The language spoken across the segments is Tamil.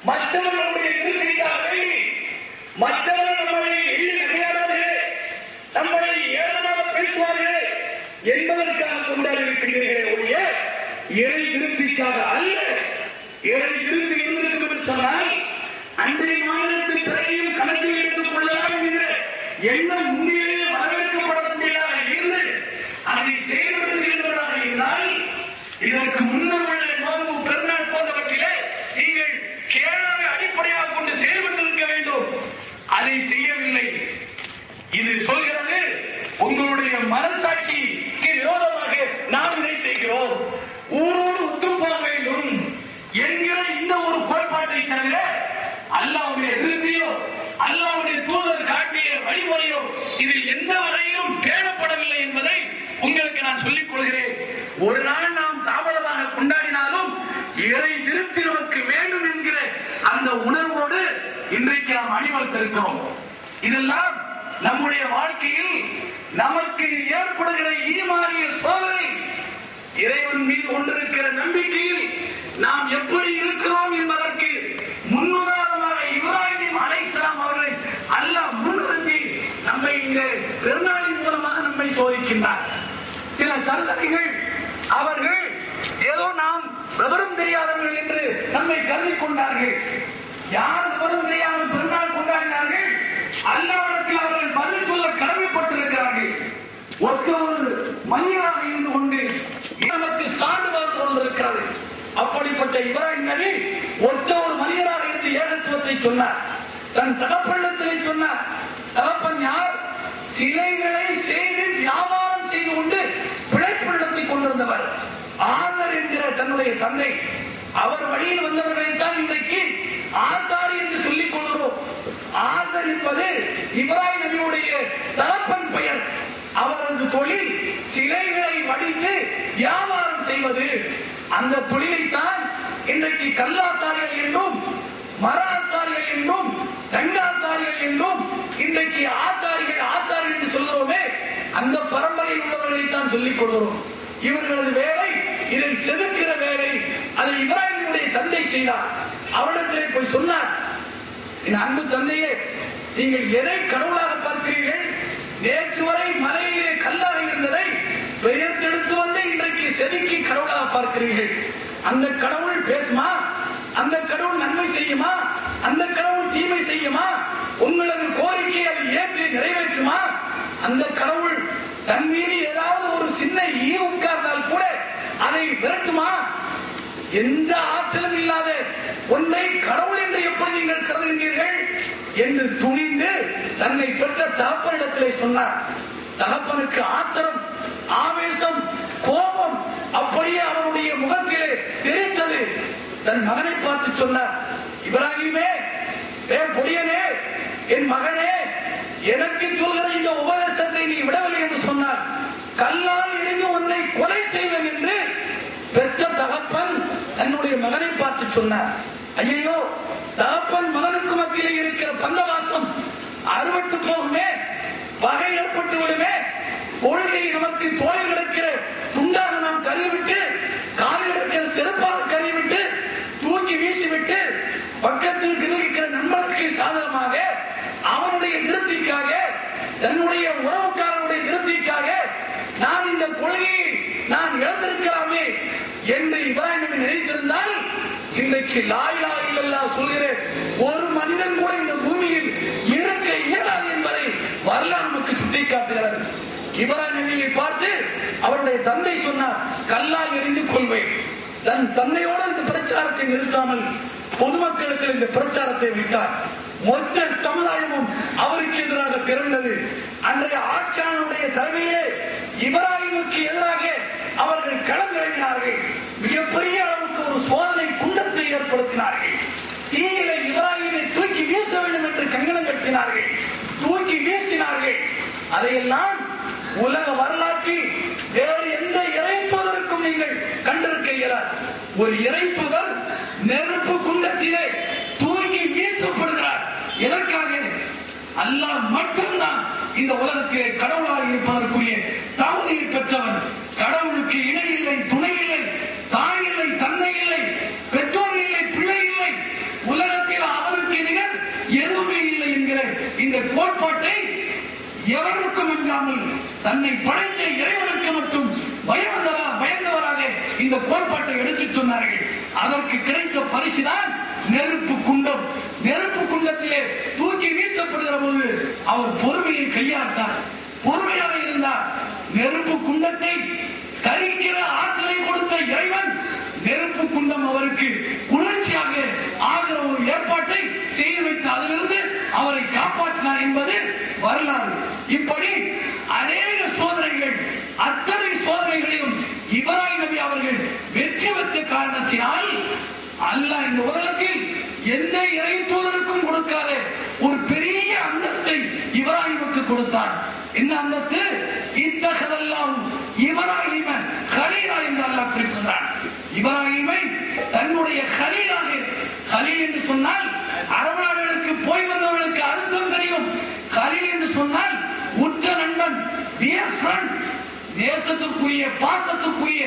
மற்றவர்களுடைய திருப்திக்காக வேண்டி மற்றவர்கள் நம்மளை எள்ளி நகையாடார்கள், நம்மளை ஏளனமாக பேசுவார்கள் என்பதற்காக கொண்டாடி இருக்கின்றீர்களே ஒழிய இறை திருப்திக்காக அல்ல. இறை திருப்தி இருந்திருக்கும் என்று சொன்னால் அன்றைய மாநிலத்தின் பிறகையும் கணக்கில் எடுத்துக் கொள்ளலாம் என்கிற எண்ணம் உண்மையிலே வரவேற்கப்படக்கூடியதாக இருந்து அதை செயல்படுத்துகின்றதாக இருந்தால் இதற்கு முன்னர் உள்ள நோன்பு பெருநாள் போன்றவற்றிலே நீங்கள் கேளாமை அடிப்படையாக கொண்டு செயல்பட்டிருக்க வேண்டும். அதை செய்யவில்லை. இது சொல்கிறது உங்களுடைய மனசாட்சிக்கு விரோதமாக நாம் இதை செய்கிறோம், ஊரோடு ஒத்து போக வேண்டும் என்கிற இந்த ஒரு கோட்பாட்டை தவிர அல்லாஹ்வுடைய திருப்தியோ அல்லாஹ்வுடைய தூதர் காட்டிய வழிமுறையோ இதில் எந்த வகையிலும் பேணப்படவில்லை என்பதை உங்களுக்கு நான் சொல்லிக் கொள்கிறேன். ஒரு நாள் நாம் தாமதமாக கொண்டாடினாலும் இறை திருப்தி நமக்கு வேண்டும் என்கிற அந்த உணர்வோடு இன்றைக்கு நாம் அணிவகுத்திருக்கிறோம். இதெல்லாம் நம்முடைய வாழ்க்கையில் நமக்கு ஏற்படுகிற ஈமானிய சோதனை, இறைவன் மீது கொண்டிருக்கிற நம்பிக்கையில் நாம் எப்படி இருக்கிறோம் என்பதற்கு முன்னுதாரணமாக இப்ராஹிம் அலைஹிஸ்ஸலாம் அவர்களை அல்லாஹ் முன்னிறுத்தி நம்மை இந்த பெருநாளின் மூலமாக நம்மை சோதிக்கின்றார். சில தருதலைகள் அவர்கள் ஏதோ நாம் விவரம் தெரியாதவர்கள் என்று நம்மை கருதி கொண்டார்கள். யார் விவரம் தெரியாமல் பெருநாள் கொண்டாடினார்கள்? அல்லாஹ்விடத்தில் அவர்கள் பதில் சொல்ல கடமைப்பட்டிருக்கிறார்கள். ஒத்த ஒரு மனிதராக இருந்து கொண்டு நமக்கு சான்று பார்த்து கொண்டிருக்கிறது. அப்படிப்பட்ட இப்ராஹிம் நபி ஒத்த ஒரு மனிதராக இருந்து ஏகத்துவத்தை சொன்னார். தன் தகப்பனிடத்திலே சொன்னார். தகப்பன் யார்? சிலைகளை செய்து வியாபாரம் செய்து கொண்டு பிழைப்பு நடத்திக் கொண்டிருந்தவர் ஆசர் என்கிற தன்னுடைய தந்தை. அவர் வழியில் வந்தவர்களைத்தான் இன்றைக்கு ஆசாரி என்று சொல்லிக் கொள்கிறோம். ஆசர் என்பது இப்ராஹிம் நபியுடைய தகப்பன் பெயர். அவரது தொழில் சிலைகளை வடித்து வியாபாரம் செய்வது. அந்த தொழிலைத்தான் இன்றைக்கு கல்லாசாரிகள் என்றும் மர ஆசாரிகள் என்றும் தங்காசாரிகள் என்றும் இன்றைக்கு ஆசாரிகள் ஆசாரி என்று சொல்கிறோமே, அந்த பரம்பரையில் உள்ளவர்களைத்தான் சொல்லிக் கொள்கிறோம். இவர்களது வேலை இதை செதுக்கிற வேலை. அதை இப்ராஹிமுடைய தந்தை செய்தார். அவரிடத்திலே போய் சொன்னார், என் அன்பு தந்தையே, நீங்கள் எதை கடவுளாக பார்க்கிறீர்கள்? நேற்று வரை மலையிலே கல்லாக இருந்ததை பெயர்த்தெடுத்து வந்து இன்றைக்கு செதுக்கி கடவுளாக பார்க்கிறீர்கள். அந்த கடவுள் பேசுமா? அந்த கடவுள் நன்மை செய்யுமா? அந்த கடவுள் தீமை செய்யுமா? உங்களது கோரிக்கை அதை ஏற்றி நிறைவேற்றுமா? அந்த கடவுள் தன் மீது ஏதாவது ஒரு சின்ன ஈ உட்கார்ந்தால் கூட அதை விரட்டுமா? எந்த ஆற்றலும் இல்லாத ஒன்றை கடவுள் என்று எப்படி நீங்கள் கருதுகின்றீர்கள் என்று துணிந்து தன்னை பெற்ற தகப்பனிடத்திலே சொன்னார். தகப்பனுக்கு ஆத்திரம், ஆவேசம், கோபம் அப்படியே அவருடைய முகத்திலே தெரித்தது. தன் மகனை பார்த்து சொன்னார், இப்ராஹிமே, பொடியனே, என் மகனே, எனக்கு சொல்கிற இந்த உபதேசத்தை நீ விடவில்லை என்று சொன்னார். கல்லால் எரிந்து உன்னை கொலை செய்வேன் என்று பெற்ற தகப்பன் தன்னுடைய மகனை பார்த்து சொன்னார். ஐயோ, தகப்பன் மகனுக்கு மத்தியிலே இருக்கிற பந்தவாசம் அறுபட்டு போகுமே, பகை ஏற்பட்டு விடுமே, கொள்கை நமக்கு தோளில் கிடக்கிற துண்டாக நாம் கருவிட்டு, காலில் கிடக்கிற சிறப்பாக கருவிட்டு, தூக்கி வீசிவிட்டு, பக்கத்தில் இருக்கிற நண்பனுக்கு சாதகமாக அவனுடைய திருப்திக்காக, தன்னுடைய உறவுக்காரனுடைய திருப்திக்காக நான் இந்த கொள்கையை நான் இழந்திருக்கலாமே என்று இப்ராஹிம் நபி நினைத்திருந்தால் இன்றைக்கு லா இலாஹ இல்லல்லாஹ் சொல்கிற ஒரு மனிதன் கூட இந்த பூமியில் இருக்க இயலாது என்பதை வரலாறு நமக்கு சுட்டிக்காட்டுகிறது. இப்ராஹிம் நபியை பார்த்து அவருடைய தந்தை சொன்னார், கல்லால் எறிந்து கொள்வேன். தன் தந்தையோடு இந்த பிரச்சாரத்தை நிறுத்தாமல் பொதுமக்களுக்கு இந்த பிரச்சாரத்தை வைத்தார். மொத்த சமுதாயமும் அவருக்கு எதிராக திரண்டது. அன்றைய ஆட்சியாளருடைய தலைமையிலே இப்ராஹிமுக்கு எதிராக அவர்கள் களமிறங்கினார்கள். மிகப்பெரிய அளவுக்கு ஒரு சோதனை குண்டத்தை ஏற்படுத்தினார்கள். தீயில இப்ராஹிமை தூக்கி வீச வேண்டும் என்று கங்கணம் கட்டினார்கள், தூக்கி வீசினார்கள். அதையெல்லாம் உலக வரலாற்றில் வேறு எந்த இறை தூதருக்கும் நீங்கள் கண்டிருக்க இயலாது. ஒரு இறை தூதர் நெருப்பு குண்டத்திலே தூக்கி வீசப்படுகிறார். எதற்காக? அல்லாஹ் மட்டும்தான் இந்த உலகத்திலே கடவுளாக இருப்பதற்குரிய தகுதியை பெற்றவன். கடவுளுக்கு இணை இல்லை, துணை இல்லை, தாய் இல்லை, தந்தை இல்லை, பெற்றோர் இல்லை, பிள்ளை இல்லை. உலகத்தில் கோட்பாட்டை எவருக்கும் அஞ்சாமல் தன்னை படைத்த இறைவனுக்கு மட்டும் பயந்தவராக இந்த கோட்பாட்டை எடுத்துச் சொன்னார்கள். அதற்கு கிடைத்த பரிசுதான் நெருப்பு குண்டம். நெருப்பு குண்டத்திலே தூக்கி வீசப்படுகிற போது அவர் பொறுமையை கையாட்டார், பொறுமையாக இருந்தார். நெருப்பு குண்டத்தை கரிக்கிற ஆற்றலை கொடுத்த இறைவன் நெருப்பு குண்டம் அவருக்கு குளிர்ச்சியாக ஆகிற ஒரு ஏற்பாட்டை செய்து வைத்து அதிலிருந்து அவரை காப்பாற்றினார் என்பது வரலாறு. இப்படி அநேக சோதனைகள், அத்தனை சோதனைகளையும் இப்ராஹிம் நபி அவர்கள் வெற்றி பெற்ற காரணத்தினால் அல்லாஹ் இந்த உலகத்தில் எந்த இறை தூதருக்கும் கொடுக்காத ஒரு பெரிய அந்தஸ்தை இப்ராஹிமுக்கு கொடுத்தான். என்ன அந்தஸ்து? இத்தகதெல்லாம் இப்ராஹிம கலீலா என்று அல்லாஹ் குறிப்பிடுகிறான். இப்ராஹிமை தன்னுடைய கலீலாக, கலீல் என்று சொன்னால் அரபு நாடுகளுக்கு போய் வந்தவர்களுக்கு அர்த்தம் தெரியும். கலீல் என்று சொன்னால் உற்ற நண்பன், டியர் ஃப்ரெண்ட், நேசத்துக்குரிய பாசத்துக்குரிய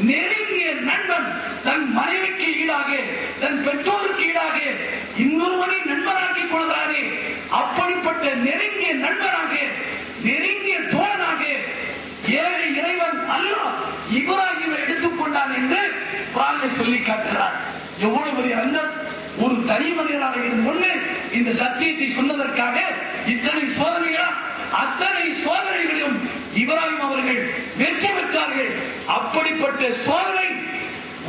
நெருங்கிய நண்பன். தன் மனைவிக்கு ஈடாக, தன் பெற்றோருக்கு ஈடாக இன்னொருவனை நண்பராக்கி கொள்கிறாரே, அப்படிப்பட்ட நெருங்கிய நண்பராக, நெருங்கிய தோழனாக ஏழை இறைவன் அல்லாஹ் இப்ராஹிமை எடுத்துக்கொண்டான் என்று குர்ஆனை சொல்லி காட்டுகிறார். எவ்வளவு பெரிய அந்தஸ்து! ஒரு தனி மனிதனாக இருந்து கொண்டு இந்த சத்தியத்தை சொன்னதற்காக இத்தனை சோதனைகளா? அத்தனை சோதனைகளையும் இப்ராஹிம் அவர்கள் வெற்றி பெற்றார்கள். அப்படிப்பட்ட சோதனை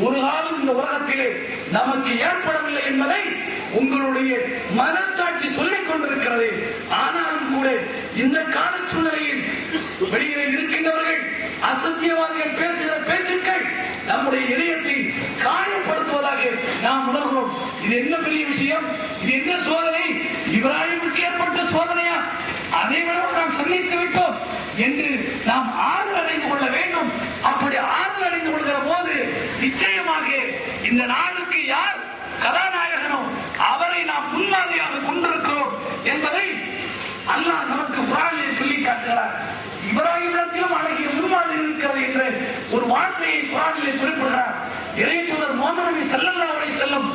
ஒரு காலம் இந்த உலகத்திலே நமக்கு ஏற்படவில்லை என்பதை உங்களுடைய மனசாட்சி சொல்லிக் கொண்டிருக்கிறது. ஆனாலும் கூட இந்த கால சூழ்நிலையில் வெளியே இருக்கின்றவர்கள், அசத்தியவாதிகள் பேசுகிற பேச்சுக்கள் நம்முடைய இதயத்தை காயப்படுத்துவதாக நாம் உணர்கிறோம். இது என்ன பெரிய விஷயம்? இது என்ன சோதனை? இப்ராஹிமுக்கு ஏற்பட்ட சோதனையா? அதை விட நாம் சந்தித்து விட்டோம் என்று நாம் ஆறுதல் அடைந்து கொள்ள வேண்டும். அப்படி ஆறுதல் அடைந்து கொள்கிற போது நிச்சயமாக இந்த நாளுக்கு யார் கதாநாயகனோ அவரை நாம் முன்மாதிரியாக கொண்டிருக்கிறோம் என்பதை அல்லாஹ் நமக்கு குர்ஆனிலே சொல்லி காட்டுகிறார். இப்ராஹிமிடத்திலும் அழகிய முன்மாதிரி இருக்கிறது என்ற ஒரு வார்த்தையை குர்ஆனிலே குறிப்பிடுகிறார். இறைத்தூதர் முஹம்மது நபி ஸல்லல்லாஹு அலைஹி வஸல்லம்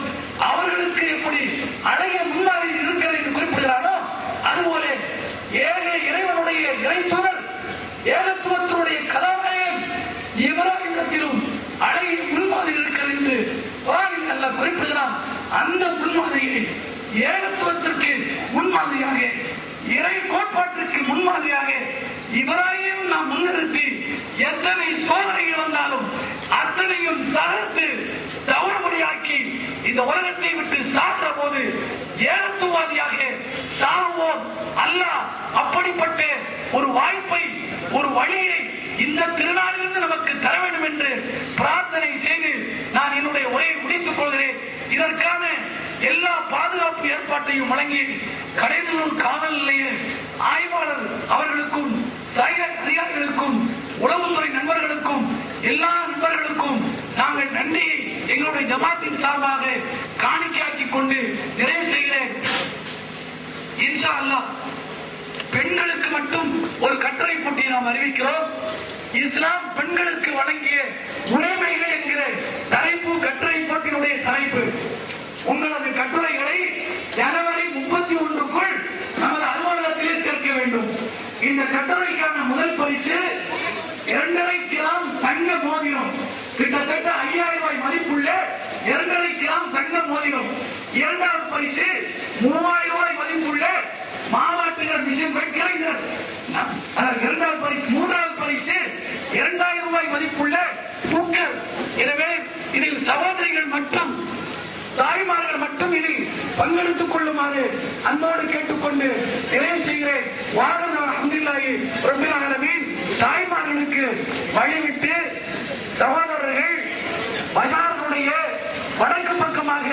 அவர்களுக்கு எப்படி அழகிய முன்மாதிரி இருக்கிறது என்று குறிப்பிடுகிறாரோ, அதுபோல ஏக இறைவனுடைய இறைத்தூதர், ஏகத்துவத்தினுடைய கதாநாயகன் இப்ராஹிமிடத்திலும் அழகிய முன்மாதிரி இருக்கிறது என்று குர்ஆனில் அல்லாஹ் குறிப்பிடுகிறான். அந்த முன்மாதிரியை ஏகத்துவத்திற்கு முன்மாதிரியாக, இறை கோட்பாட்டிற்கு முன்மாதிரியாக இப்ராஹிம் நாம் முன்னிறுத்தி எத்தனை சோதனைகள் வந்தாலும் அத்தனையும் தகர்த்து தவறுபடியாக்கி இந்த உலகத்தை விட்டு சாகிற போது ஏகத்துவாதியாக சாகுவோம். அல்லாஹ் அப்படிப்பட்ட ஒரு வாய்ப்பை, ஒரு வழியை இந்த திருநாளிலிருந்து நமக்கு தர வேண்டும் என்று பிரார்த்தனை செய்து நான் என்னுடைய உரையை முடித்துக் கொள்கிறேன். இதற்கான எல்லா பாதுகாப்பு ஏற்பாட்டையும் வழங்கி கடையநல்லூர் காவல் நிலைய ஆய்வாளர் அவர்களுக்கும், அதிகாரிகளுக்கும், உளவுத்துறை நண்பர்களுக்கும், எல்லா நண்பர்களுக்கும் நாங்கள் நன்றியை எங்களுடைய ஜமாத்தின் சார்பாக காணிக்கையாக்கிக் கொண்டு நிறைவு செய்கிறேன். இன்ஷா அல்லாஹ் பெண்களுக்கு மட்டும் ஒரு கட்டுரை போட்டியை நாம் அறிவிக்கிறோம். இஸ்லாம் பெண்களுக்கு வழங்கிய உரிமைகள் என்கிற தலைப்பு கட்டுரை போட்டியினுடைய தலைப்பு. உங்களது கட்டுரைகளை ஜனவரி 31க்குள் நமது அலுவலகத்திலே சேர்க்க வேண்டும். இந்த கட்டுரைக்கான முதல் பரிசு 2.5 கிராம் தங்க மோதிரம், கிட்டத்தட்ட 5000 ரூபாய் மதிப்புள்ள 2.5 கிராம் தங்க மோதிரம். இரண்டாவது பரிசு 3000 ரூபாய் மதிப்புள்ள மாவாட்டுகிற மிஷின் கிரைண்டர். இரண்டாவது பரிசு. மூன்றாவது பரிசு 2000 ரூபாய் மதிப்புள்ள குக்கர். எனவே இதில் சகோதரிகள் மற்றும் தாய்மார்கள் மட்டும் இதில் பங்கெடுத்துக் கொள்ளுமாறு அன்போடு கேட்டுக்கொண்டு நிறைவு செய்கிறேன். அல்ஹம்துலில்லாஹி ரப்பில் ஆலமீன். தாய்மார்களுக்கு வழிவிட்டு சகோதரர்கள் பஜாருடைய வடக்கு பக்கமாக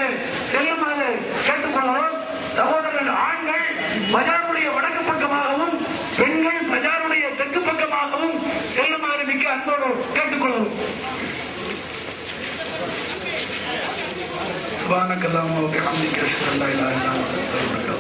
செல்லுமாறு கேட்டுக்கொள்கிறோம். சகோதரர்கள் ஆண்கள் பஜாருடைய வடக்கு பக்கமாகவும், பெண்கள் பஜாருடைய தெற்கு பக்கமாகவும் செல்லுமாறு மிக்க அன்போடு கேட்டுக்கொள்கிறோம். சுப்ஹானக அல்லாஹும்ம வ பிஹம்திக அஷ்ஹது அல்லா இலாஹா இல்லா அன்த அஸ்தக்ஃபிருக